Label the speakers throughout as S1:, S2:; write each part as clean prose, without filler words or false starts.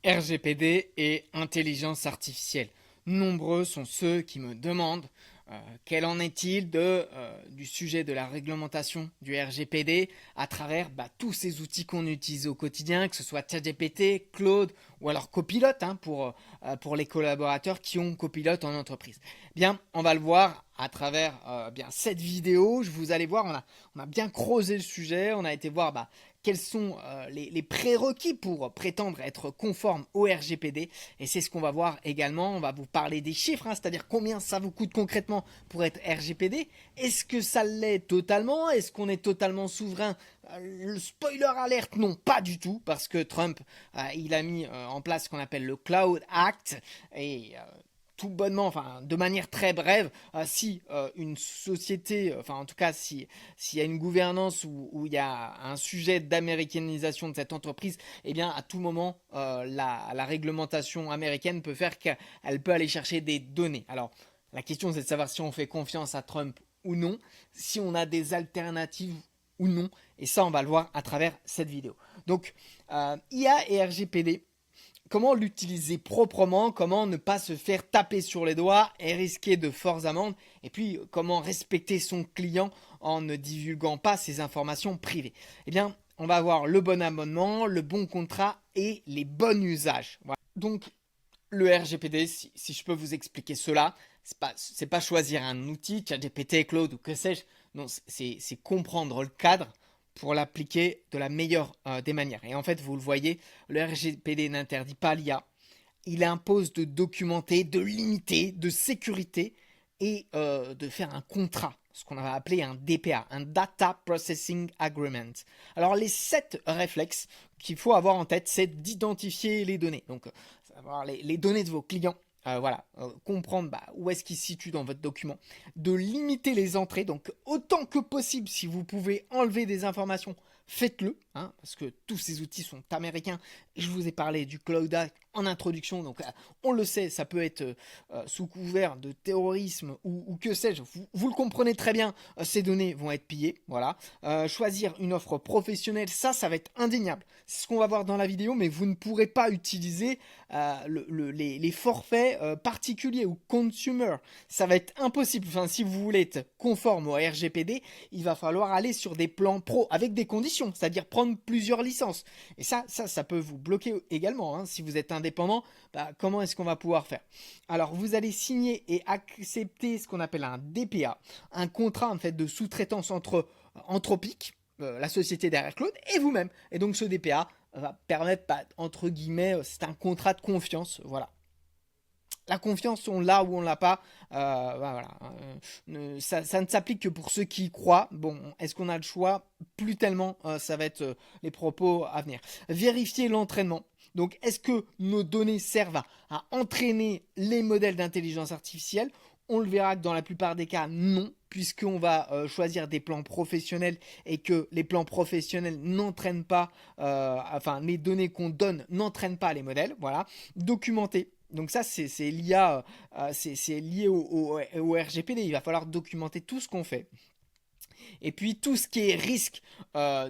S1: RGPD et intelligence artificielle. Nombreux sont ceux qui me demandent quel en est-il du sujet de la réglementation du RGPD à travers tous ces outils qu'on utilise au quotidien, que ce soit ChatGPT, Claude ou alors Copilot pour les collaborateurs qui ont Copilot en entreprise. Bien, on va le voir à travers cette vidéo. Vous allez voir, on a bien creusé le sujet, on a été voir quels sont les prérequis pour prétendre être conforme au RGPD. Et c'est ce qu'on va voir également. On va vous parler des chiffres, c'est-à-dire combien ça vous coûte concrètement pour être RGPD. Est-ce que ça l'est totalement? Est-ce qu'on est totalement souverain? Le spoiler alerte, non, pas du tout, parce que Trump, il a mis en place ce qu'on appelle le Cloud Act. Et tout bonnement, enfin de manière très brève, si une société, enfin en tout cas s'il y a une gouvernance où il y a un sujet d'américanisation de cette entreprise, eh bien à tout moment la réglementation américaine peut faire qu'elle peut aller chercher des données. Alors la question c'est de savoir si on fait confiance à Trump ou non, si on a des alternatives ou non, et ça on va le voir à travers cette vidéo. Donc IA et RGPD, comment l'utiliser proprement, comment ne pas se faire taper sur les doigts et risquer de fortes amendes, et puis comment respecter son client en ne divulguant pas ses informations privées. Eh bien, on va avoir le bon abonnement, le bon contrat et les bons usages. Voilà. Donc, le RGPD, si je peux vous expliquer cela, c'est pas choisir un outil, ChatGPT, Claude ou que sais-je, non, c'est comprendre le cadre pour l'appliquer de la meilleure des manières. Et en fait, vous le voyez, le RGPD n'interdit pas l'IA, il impose de documenter, de limiter, de sécurité et de faire un contrat, ce qu'on va appeler un DPA, un Data Processing Agreement. Alors les 7 réflexes qu'il faut avoir en tête, c'est d'identifier les données. Donc, savoir les données de vos clients. Comprendre où est-ce qu'ils se situent dans votre document, de limiter les entrées, donc autant que possible, si vous pouvez enlever des informations, faites-le, parce que tous ces outils sont américains. Je vous ai parlé du Cloud Act en introduction, donc on le sait, ça peut être sous couvert de terrorisme ou que sais-je, vous le comprenez très bien, ces données vont être pillées, voilà. Choisir une offre professionnelle, ça va être indéniable, c'est ce qu'on va voir dans la vidéo, mais vous ne pourrez pas utiliser les forfaits particuliers ou consumer, ça va être impossible. Enfin, si vous voulez être conforme au RGPD, il va falloir aller sur des plans pro avec des conditions, c'est-à-dire prendre plusieurs licences. Et ça peut vous bloquer également. Si vous êtes indépendant, comment est-ce qu'on va pouvoir faire? Alors, vous allez signer et accepter ce qu'on appelle un DPA, un contrat en fait de sous-traitance entre Anthropic, la société derrière Claude, et vous-même. Et donc, ce DPA va permettre, entre guillemets, c'est un contrat de confiance, voilà. La confiance, on l'a ou on l'a pas. Voilà. Ça ne s'applique que pour ceux qui y croient. Bon, est-ce qu'on a le choix? Plus tellement. Ça va être les propos à venir. Vérifier l'entraînement. Donc, est-ce que nos données servent à entraîner les modèles d'intelligence artificielle? On le verra que dans la plupart des cas, non, puisqu'on va choisir des plans professionnels et que les plans professionnels n'entraînent pas, enfin, les données qu'on donne n'entraînent pas les modèles. Voilà. Documenter. Donc ça, c'est l'IA, c'est lié au RGPD. Il va falloir documenter tout ce qu'on fait. Et puis tout ce qui est risque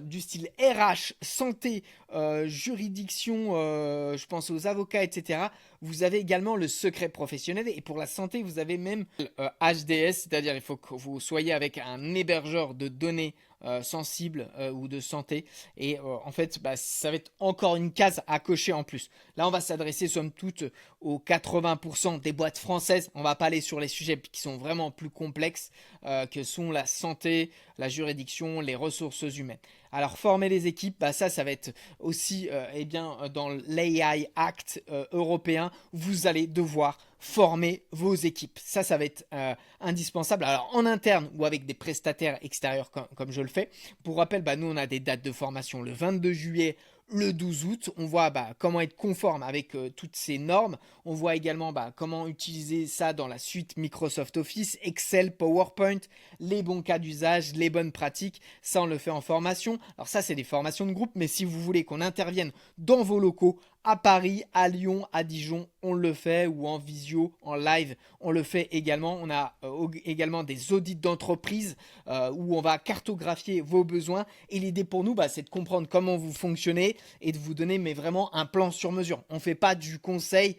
S1: du style RH, santé, juridiction, je pense aux avocats, etc. Vous avez également le secret professionnel. Et pour la santé, vous avez même HDS, c'est-à-dire il faut que vous soyez avec un hébergeur de données sensibles ou de santé. Et en fait, ça va être encore une case à cocher en plus. Là, on va s'adresser somme toute aux 80% des boîtes françaises. On va pas aller sur les sujets qui sont vraiment plus complexes, que sont la santé, la juridiction, les ressources humaines. Alors former les équipes, ça va être aussi dans l'AI Act européen, vous allez devoir former vos équipes. Ça va être indispensable. Alors en interne ou avec des prestataires extérieurs comme je le fais. Pour rappel, nous on a des dates de formation le 22 juillet, le 12 août, on voit comment être conforme avec toutes ces normes. On voit également comment utiliser ça dans la suite Microsoft Office, Excel, PowerPoint, les bons cas d'usage, les bonnes pratiques. Ça, on le fait en formation. Alors ça, c'est des formations de groupe, mais si vous voulez qu'on intervienne dans vos locaux à Paris, à Lyon, à Dijon, on le fait, ou en visio, en live, on le fait également. On a également des audits d'entreprise où on va cartographier vos besoins. Et l'idée pour nous, c'est de comprendre comment vous fonctionnez et de vous donner mais vraiment un plan sur mesure. On ne fait pas du conseil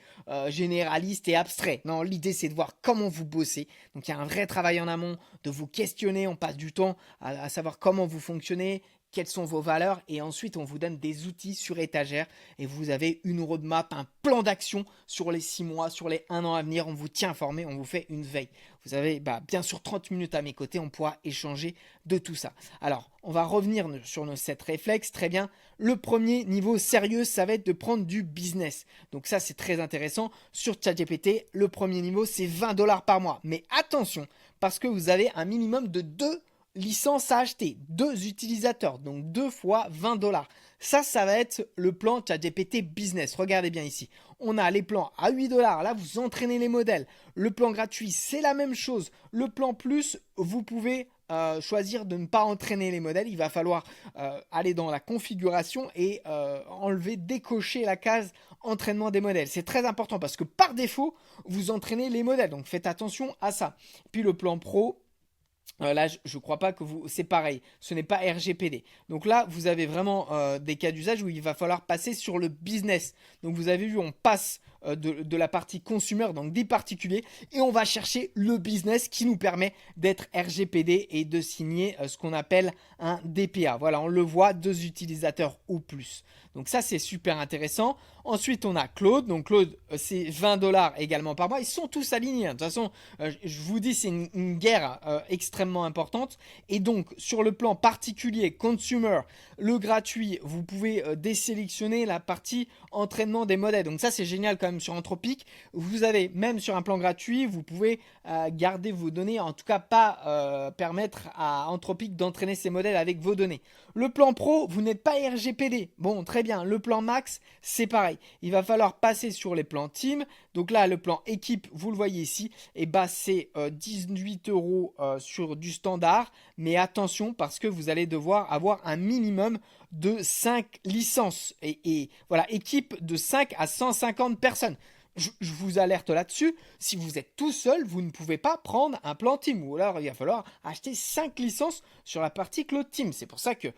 S1: généraliste et abstrait. Non, l'idée c'est de voir comment vous bossez. Donc il y a un vrai travail en amont, de vous questionner. On passe du temps à savoir comment vous fonctionnez, quelles sont vos valeurs, et ensuite on vous donne des outils sur étagère et vous avez une roadmap, un plan d'action sur les 6 mois, sur les 1 an à venir. On vous tient informé, on vous fait une veille. Vous avez bien sûr 30 minutes à mes côtés, on pourra échanger de tout ça. Alors, on va revenir sur nos 7 réflexes, très bien. Le premier niveau sérieux, ça va être de prendre du business. Donc ça, c'est très intéressant. Sur ChatGPT, le premier niveau, c'est $20 par mois. Mais attention, parce que vous avez un minimum de 2 licences à acheter, 2 utilisateurs, donc 2 fois $20. Ça va être le plan ChatGPT Business. Regardez bien ici. On a les plans à $8. Là, vous entraînez les modèles. Le plan gratuit, c'est la même chose. Le plan plus, vous pouvez choisir de ne pas entraîner les modèles. Il va falloir aller dans la configuration et décocher la case entraînement des modèles. C'est très important parce que par défaut, vous entraînez les modèles. Donc, faites attention à ça. Puis le plan pro, là, je ne crois pas que c'est pareil. Ce n'est pas RGPD. Donc là, vous avez vraiment des cas d'usage où il va falloir passer sur le business. Donc vous avez vu, on passe de la partie consumer, donc des particuliers, et on va chercher le business qui nous permet d'être RGPD et de signer ce qu'on appelle un DPA. Voilà, on le voit, 2 utilisateurs ou plus. Donc ça, c'est super intéressant. Ensuite, on a Claude. Donc Claude, c'est $20 également par mois. Ils sont tous alignés. De toute façon, je vous dis, c'est une guerre extrêmement importante. Et donc, sur le plan particulier, consumer, le gratuit, vous pouvez désélectionner la partie entraînement des modèles. Donc ça, c'est génial quand même sur Anthropic. Vous avez, même sur un plan gratuit, vous pouvez garder vos données. En tout cas, pas permettre à Anthropic d'entraîner ses modèles avec vos données. Le plan pro, vous n'êtes pas RGPD. Bon, très bien. Le plan max, c'est pareil. Il va falloir passer sur les plans team. Donc là, le plan équipe, vous le voyez ici, et c'est 18 € sur du standard. Mais attention, parce que vous allez devoir avoir un minimum de 5 licences. Et voilà, équipe de 5 à 150 personnes. Je vous alerte là-dessus. Si vous êtes tout seul, vous ne pouvez pas prendre un plan team. Ou alors, il va falloir acheter 5 licences sur la partie Cloud Team. C'est pour ça que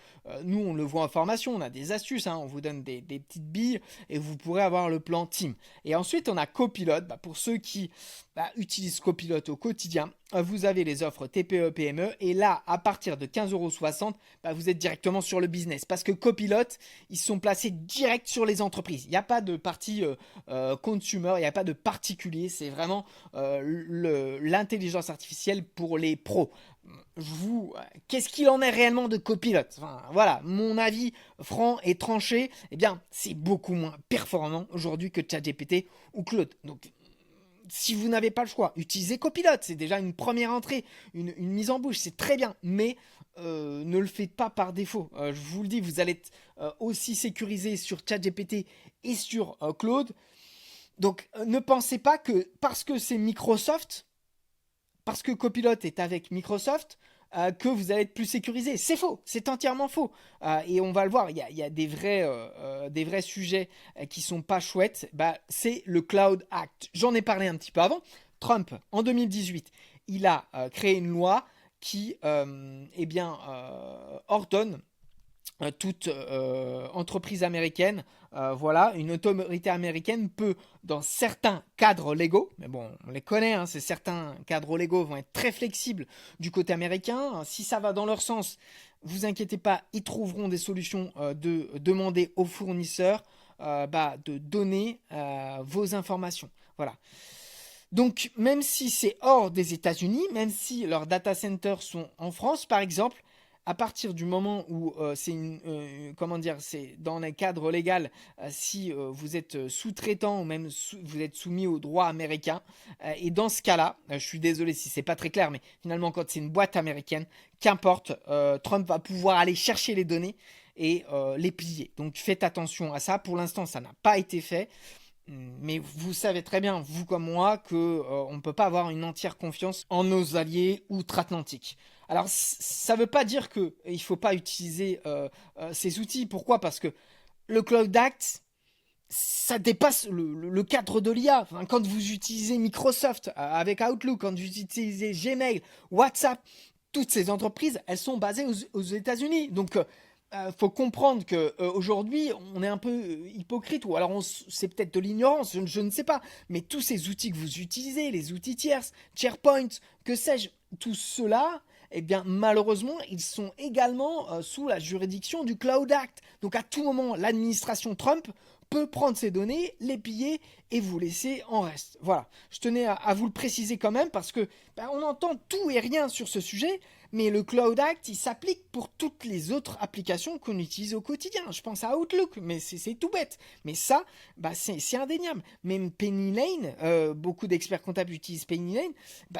S1: nous, on le voit en formation. On a des astuces. On vous donne des petites billes et vous pourrez avoir le plan team. Et ensuite, on a Copilot. Pour ceux qui utilisent Copilot au quotidien, vous avez les offres TPE, PME. Et là, à partir de 15,60 €, vous êtes directement sur le business. Parce que Copilot, ils sont placés direct sur les entreprises. Il n'y a pas de partie consumer, il n'y a pas de particulier. C'est vraiment l'intelligence artificielle pour les pros. Qu'est-ce qu'il en est réellement de Copilot? Voilà, mon avis franc et tranché, c'est beaucoup moins performant aujourd'hui que ChatGPT ou Claude. Donc, si vous n'avez pas le choix, utilisez Copilot. C'est déjà une première entrée, une mise en bouche, c'est très bien. Mais ne le faites pas par défaut. Je vous le dis, vous allez être aussi sécurisé sur ChatGPT et sur Claude. Donc, ne pensez pas que parce que c'est Microsoft, parce que Copilot est avec Microsoft, que vous allez être plus sécurisé. C'est faux, c'est entièrement faux. Et on va le voir, il y a des vrais sujets qui sont pas chouettes. C'est le Cloud Act. J'en ai parlé un petit peu avant. Trump, en 2018, il a créé une loi qui ordonne toute entreprise américaine, une autorité américaine peut, dans certains cadres légaux, mais bon, on les connaît, ces certains cadres légaux vont être très flexibles du côté américain. Si ça va dans leur sens, vous inquiétez pas, ils trouveront des solutions de demander aux fournisseurs de donner vos informations. Voilà. Donc, même si c'est hors des États-Unis, même si leurs data centers sont en France, par exemple, à partir du moment où c'est dans les cadres légaux, si vous êtes sous-traitant ou même vous êtes soumis au droit américain, et dans ce cas-là, je suis désolé si c'est pas très clair, mais finalement quand c'est une boîte américaine, qu'importe, Trump va pouvoir aller chercher les données et les piller. Donc faites attention à ça. Pour l'instant, ça n'a pas été fait. Mais vous savez très bien, vous comme moi, qu'on ne peut pas avoir une entière confiance en nos alliés outre-Atlantique. Alors, ça ne veut pas dire qu'il ne faut pas utiliser ces outils. Pourquoi? Parce que le Cloud Act, ça dépasse le cadre de l'IA. Enfin, quand vous utilisez Microsoft avec Outlook, quand vous utilisez Gmail, WhatsApp, toutes ces entreprises, elles sont basées aux États-Unis. Donc, faut comprendre que aujourd'hui, on est un peu hypocrite, ou alors c'est peut-être de l'ignorance, je ne sais pas. Mais tous ces outils que vous utilisez, les outils tierces, SharePoint, que sais-je, tout cela, eh bien, malheureusement, ils sont également sous la juridiction du Cloud Act. Donc, à tout moment, l'administration Trump peut prendre ces données, les piller et vous laisser en reste. Voilà, je tenais à vous le préciser quand même parce que on entend tout et rien sur ce sujet, mais le Cloud Act, il s'applique pour toutes les autres applications qu'on utilise au quotidien. Je pense à Outlook, mais c'est tout bête. Mais ça, c'est indéniable. Même Penny Lane, beaucoup d'experts comptables utilisent Penny Lane,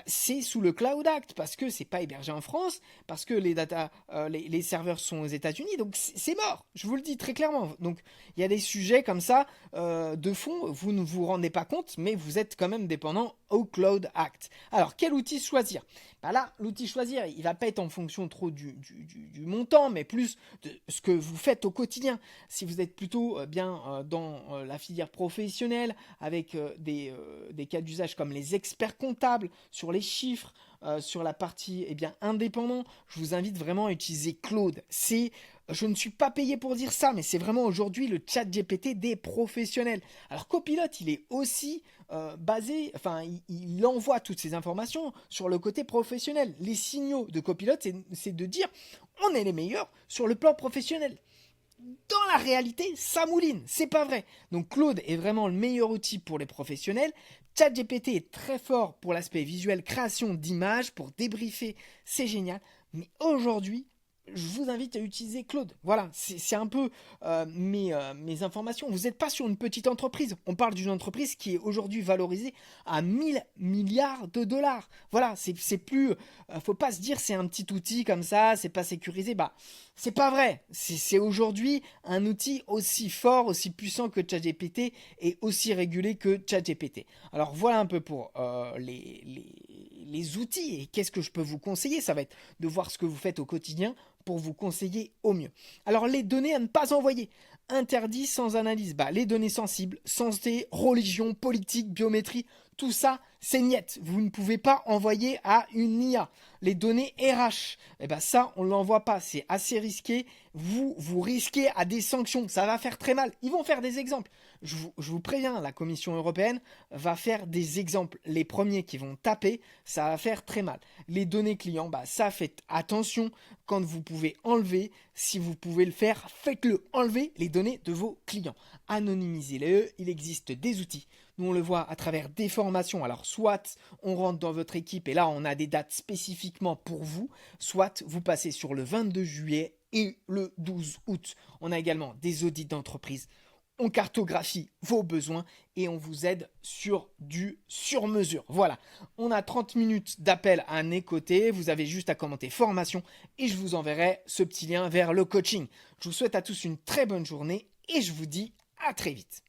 S1: c'est sous le Cloud Act parce que c'est pas hébergé en France, parce que les serveurs sont aux États-Unis, donc c'est mort. Je vous le dis très clairement. Donc il y a des sujets comme ça de fond, vous ne vous rendez pas compte, mais vous êtes quand même dépendant au Cloud Act. Alors quel outil choisir? Là, l'outil choisir, il va pas être en fonction trop du montant, mais plus de ce que vous faites au quotidien. Si vous êtes plutôt dans la filière professionnelle, avec des cas d'usage comme les experts comptables, sur les chiffres, sur la partie indépendant, je vous invite vraiment à utiliser Claude. Je ne suis pas payé pour dire ça, mais c'est vraiment aujourd'hui le chat GPT des professionnels. Alors Copilot, il est aussi basé, il envoie toutes ces informations sur le côté professionnel. Les signaux de Copilot, c'est de dire on est les meilleurs sur le plan professionnel. Dans la réalité, ça mouline, c'est pas vrai. Donc Claude est vraiment le meilleur outil pour les professionnels. ChatGPT est très fort pour l'aspect visuel, création d'images, pour débriefer, c'est génial. Mais aujourd'hui, je vous invite à utiliser Claude. Voilà, c'est un peu mes informations. Vous n'êtes pas sur une petite entreprise. On parle d'une entreprise qui est aujourd'hui valorisée à 1000 milliards de dollars. Voilà, c'est plus... faut pas se dire c'est un petit outil comme ça, c'est pas sécurisé. C'est pas vrai. C'est aujourd'hui un outil aussi fort, aussi puissant que ChatGPT et aussi régulé que ChatGPT. Alors voilà un peu pour les outils et qu'est-ce que je peux vous conseiller. Ça va être de voir ce que vous faites au quotidien pour vous conseiller au mieux. Alors les données à ne pas envoyer. Interdit sans analyse. Les données sensibles, santé, religion, politique, biométrie, tout ça, c'est niet. Vous ne pouvez pas envoyer à une IA. Les données RH, ça, on ne l'envoie pas. C'est assez risqué. Vous risquez à des sanctions. Ça va faire très mal. Ils vont faire des exemples. Je vous préviens, la Commission européenne va faire des exemples. Les premiers qui vont taper, ça va faire très mal. Les données clients, ça, faites attention quand vous pouvez enlever. Si vous pouvez le faire, faites-le. Enlevez les données de vos clients. Anonymisez-les. Il existe des outils. Nous, on le voit à travers des formations. Alors, soit on rentre dans votre équipe et là, on a des dates spécifiquement pour vous, soit vous passez sur le 22 juillet et le 12 août. On a également des audits d'entreprise. On cartographie vos besoins et on vous aide sur du sur-mesure. Voilà, on a 30 minutes d'appel à Nécoté. Vous avez juste à commenter formation et je vous enverrai ce petit lien vers le coaching. Je vous souhaite à tous une très bonne journée et je vous dis à très vite.